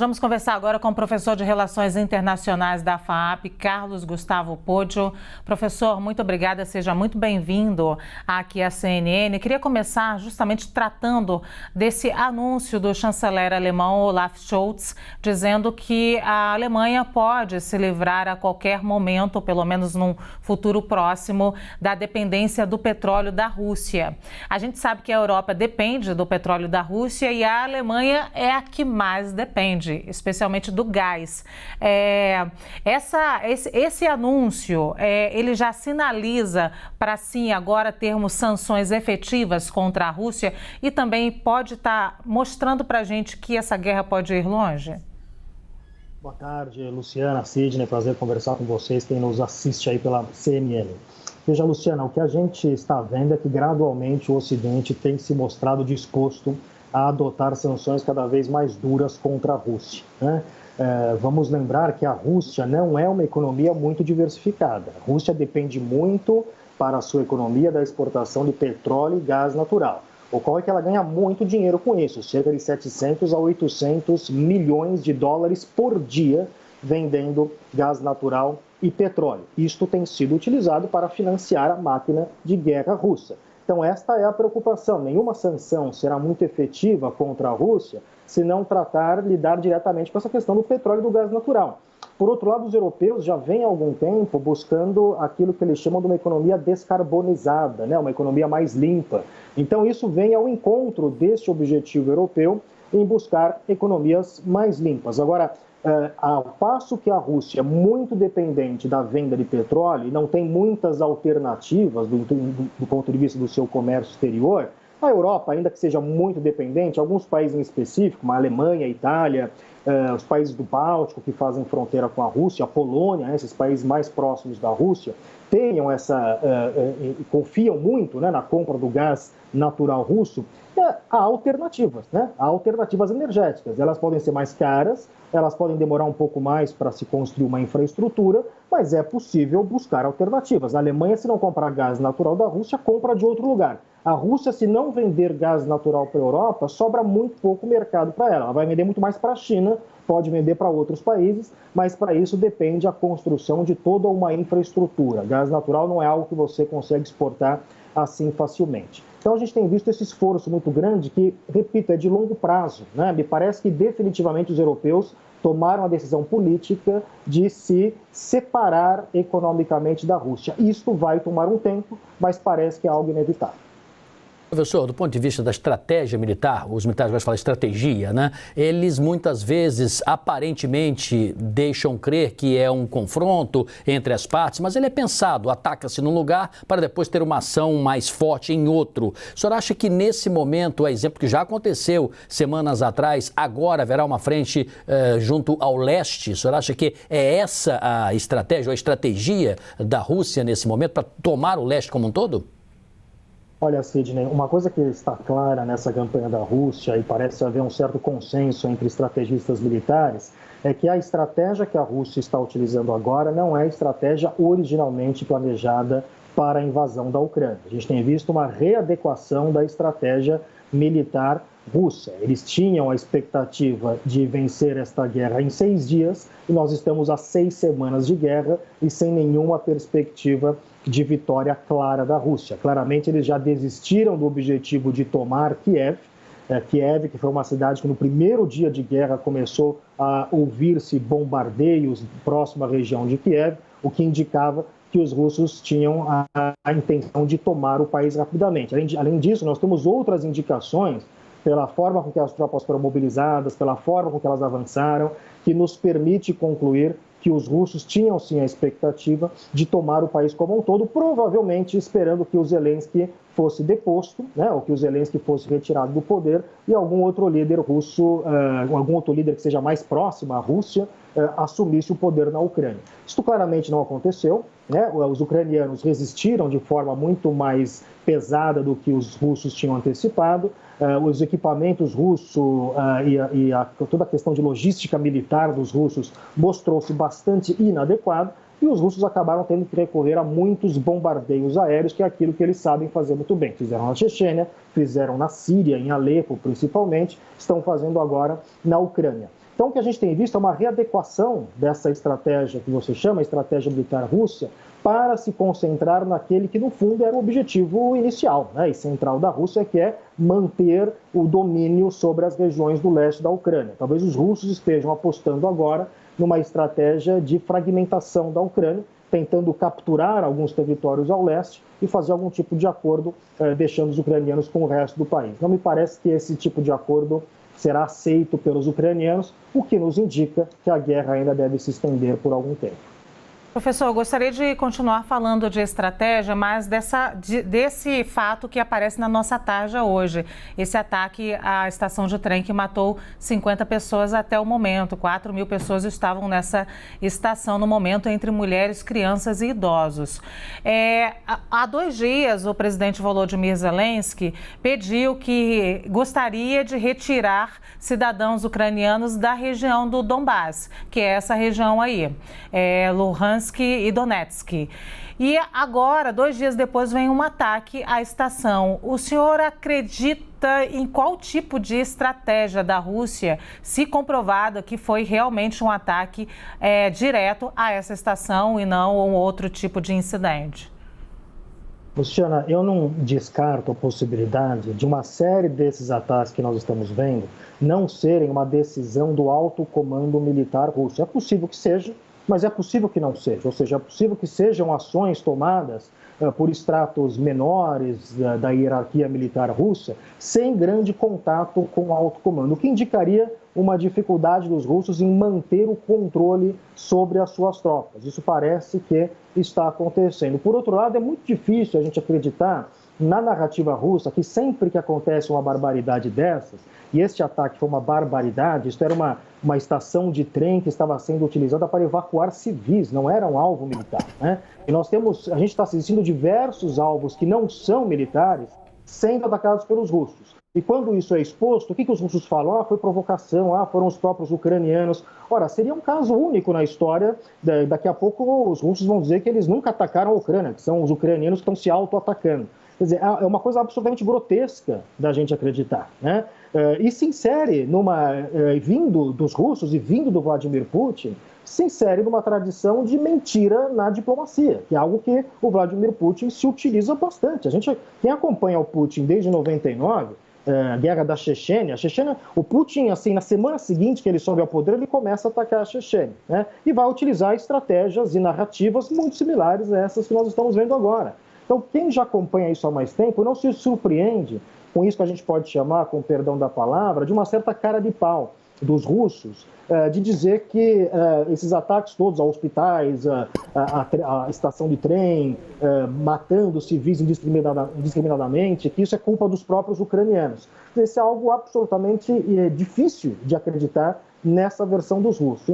Vamos conversar agora com o professor de Relações Internacionais da FAAP, Carlos Gustavo Poggio. Professor, muito obrigada, seja muito bem-vindo aqui à CNN. Queria começar justamente tratando desse anúncio do chanceler alemão Olaf Scholz, dizendo que a Alemanha pode se livrar a qualquer momento, pelo menos num futuro próximo, da dependência do petróleo da Rússia. A gente sabe que a Europa depende do petróleo da Rússia e a Alemanha é a que mais depende, especialmente do gás. Esse anúncio, ele já sinaliza para sim agora termos sanções efetivas contra a Rússia e também pode estar mostrando para a gente que essa guerra pode ir longe? Boa tarde, Luciana, Sidney, prazer conversar com vocês, quem nos assiste aí pela CNN. Veja, Luciana, o que a gente está vendo é que gradualmente o Ocidente tem se mostrado disposto a adotar sanções cada vez mais duras contra a Rússia, né? Vamos lembrar que a Rússia não é uma economia muito diversificada. A Rússia depende muito para a sua economia da exportação de petróleo e gás natural. Ocorre que ela ganha muito dinheiro com isso, cerca de 700 a 800 milhões de dólares por dia vendendo gás natural e petróleo. Isto tem sido utilizado para financiar a máquina de guerra russa. Então, esta é a preocupação. Nenhuma sanção será muito efetiva contra a Rússia se não lidar diretamente com essa questão do petróleo e do gás natural. Por outro lado, os europeus já vêm há algum tempo buscando aquilo que eles chamam de uma economia descarbonizada, né? Uma economia mais limpa. Então, isso vem ao encontro deste objetivo europeu em buscar economias mais limpas. Agora, ao passo que a Rússia é muito dependente da venda de petróleo e não tem muitas alternativas do ponto de vista do seu comércio exterior, a Europa, ainda que seja muito dependente, alguns países em específico, como a Alemanha, a Itália, os países do Báltico que fazem fronteira com a Rússia, a Polônia, esses países mais próximos da Rússia, confiam muito, né, na compra do gás natural russo. Há alternativas, né? Há alternativas energéticas. Elas podem ser mais caras, elas podem demorar um pouco mais para se construir uma infraestrutura, mas é possível buscar alternativas. A Alemanha, se não comprar gás natural da Rússia, compra de outro lugar. A Rússia, se não vender gás natural para a Europa, sobra muito pouco mercado para ela. Ela vai vender muito mais para a China, pode vender para outros países, mas para isso depende a construção de toda uma infraestrutura. Gás natural não é algo que você consegue exportar assim facilmente. Então a gente tem visto esse esforço muito grande que, repito, é de longo prazo, né? Me parece que definitivamente os europeus tomaram a decisão política de se separar economicamente da Rússia. Isto vai tomar um tempo, mas parece que é algo inevitável. Professor, do ponto de vista da estratégia militar, os militares vão falar estratégia, né? Eles muitas vezes, aparentemente, deixam crer que é um confronto entre as partes, mas ele é pensado, ataca-se num lugar para depois ter uma ação mais forte em outro. O senhor acha que nesse momento, a exemplo que já aconteceu semanas atrás, agora haverá uma frente junto ao leste? O senhor acha que é essa a estratégia, ou a estratégia da Rússia nesse momento para tomar o leste como um todo? Olha, Sidney, uma coisa que está clara nessa campanha da Rússia, e parece haver um certo consenso entre estrategistas militares, é que a estratégia que a Rússia está utilizando agora não é a estratégia originalmente planejada para a invasão da Ucrânia. A gente tem visto uma readequação da estratégia militar russa. Eles tinham a expectativa de vencer esta guerra em 6 dias, e nós estamos há 6 semanas de guerra e sem nenhuma perspectiva de vitória clara da Rússia. Claramente, eles já desistiram do objetivo de tomar Kiev. Kiev, que foi uma cidade que no primeiro dia de guerra começou a ouvir-se bombardeios próximo à região de Kiev, o que indicava que os russos tinham a intenção de tomar o país rapidamente. Além disso, nós temos outras indicações, pela forma com que as tropas foram mobilizadas, pela forma com que elas avançaram, que nos permite concluir que os russos tinham sim a expectativa de tomar o país como um todo, provavelmente esperando que o Zelensky fosse deposto, né, ou que o Zelensky fosse retirado do poder e algum outro líder russo, algum outro líder que seja mais próximo à Rússia, assumisse o poder na Ucrânia. Isso claramente não aconteceu, né? Os ucranianos resistiram de forma muito mais pesada do que os russos tinham antecipado. Os equipamentos russos e toda a questão de logística militar dos russos mostrou-se bastante inadequado, e os russos acabaram tendo que recorrer a muitos bombardeios aéreos, que é aquilo que eles sabem fazer muito bem. Fizeram na Chechênia, fizeram na Síria, em Alepo principalmente, estão fazendo agora na Ucrânia. Então, o que a gente tem visto é uma readequação dessa estratégia que você chama, estratégia militar russa, para se concentrar naquele que, no fundo, era o objetivo inicial, né, e central da Rússia, que é manter o domínio sobre as regiões do leste da Ucrânia. Talvez os russos estejam apostando agora numa estratégia de fragmentação da Ucrânia, tentando capturar alguns territórios ao leste e fazer algum tipo de acordo, deixando os ucranianos com o resto do país. Não me parece que esse tipo de acordo será aceito pelos ucranianos, o que nos indica que a guerra ainda deve se estender por algum tempo. Professor, eu gostaria de continuar falando de estratégia, mas desse fato que aparece na nossa tarja hoje. Esse ataque à estação de trem que matou 50 pessoas até o momento. 4.000 pessoas estavam nessa estação no momento, entre mulheres, crianças e idosos. Há 2 dias, o presidente Volodymyr Zelensky pediu que gostaria de retirar cidadãos ucranianos da região do Donbass, que é essa região aí, Luhansk e Donetsk. E agora, 2 dias depois, vem um ataque à estação. O senhor acredita em qual tipo de estratégia da Rússia, se comprovado que foi realmente um ataque direto a essa estação e não um outro tipo de incidente? Luciana, eu não descarto a possibilidade de uma série desses ataques que nós estamos vendo não serem uma decisão do alto comando militar russo. É possível que seja, mas é possível que não seja, ou seja, é possível que sejam ações tomadas por estratos menores da hierarquia militar russa, sem grande contato com o alto comando, o que indicaria uma dificuldade dos russos em manter o controle sobre as suas tropas. Isso parece que está acontecendo. Por outro lado, é muito difícil a gente acreditar na narrativa russa que sempre que acontece uma barbaridade dessas, e este ataque foi uma barbaridade, isso era uma estação de trem que estava sendo utilizada para evacuar civis, não era um alvo militar, né? E a gente está assistindo diversos alvos que não são militares sendo atacados pelos russos. E quando isso é exposto, o que os russos falam? Foi provocação, foram os próprios ucranianos. Ora, seria um caso único na história. Daqui a pouco os russos vão dizer que eles nunca atacaram a Ucrânia, que são os ucranianos que estão se auto-atacando. Quer dizer, é uma coisa absolutamente grotesca da gente acreditar, né? E se insere vindo dos russos e vindo do Vladimir Putin, se insere numa tradição de mentira na diplomacia, que é algo que o Vladimir Putin se utiliza bastante. Quem acompanha o Putin desde 99, a guerra da Chechênia, o Putin, assim, na semana seguinte que ele sobe ao poder, ele começa a atacar a Chechênia, né? E vai utilizar estratégias e narrativas muito similares a essas que nós estamos vendo agora. Então, quem já acompanha isso há mais tempo não se surpreende com isso que a gente pode chamar, com perdão da palavra, de uma certa cara de pau dos russos, de dizer que esses ataques todos a hospitais, a estação de trem, matando civis indiscriminadamente, que isso é culpa dos próprios ucranianos. Isso é algo absolutamente difícil de acreditar nessa versão dos russos.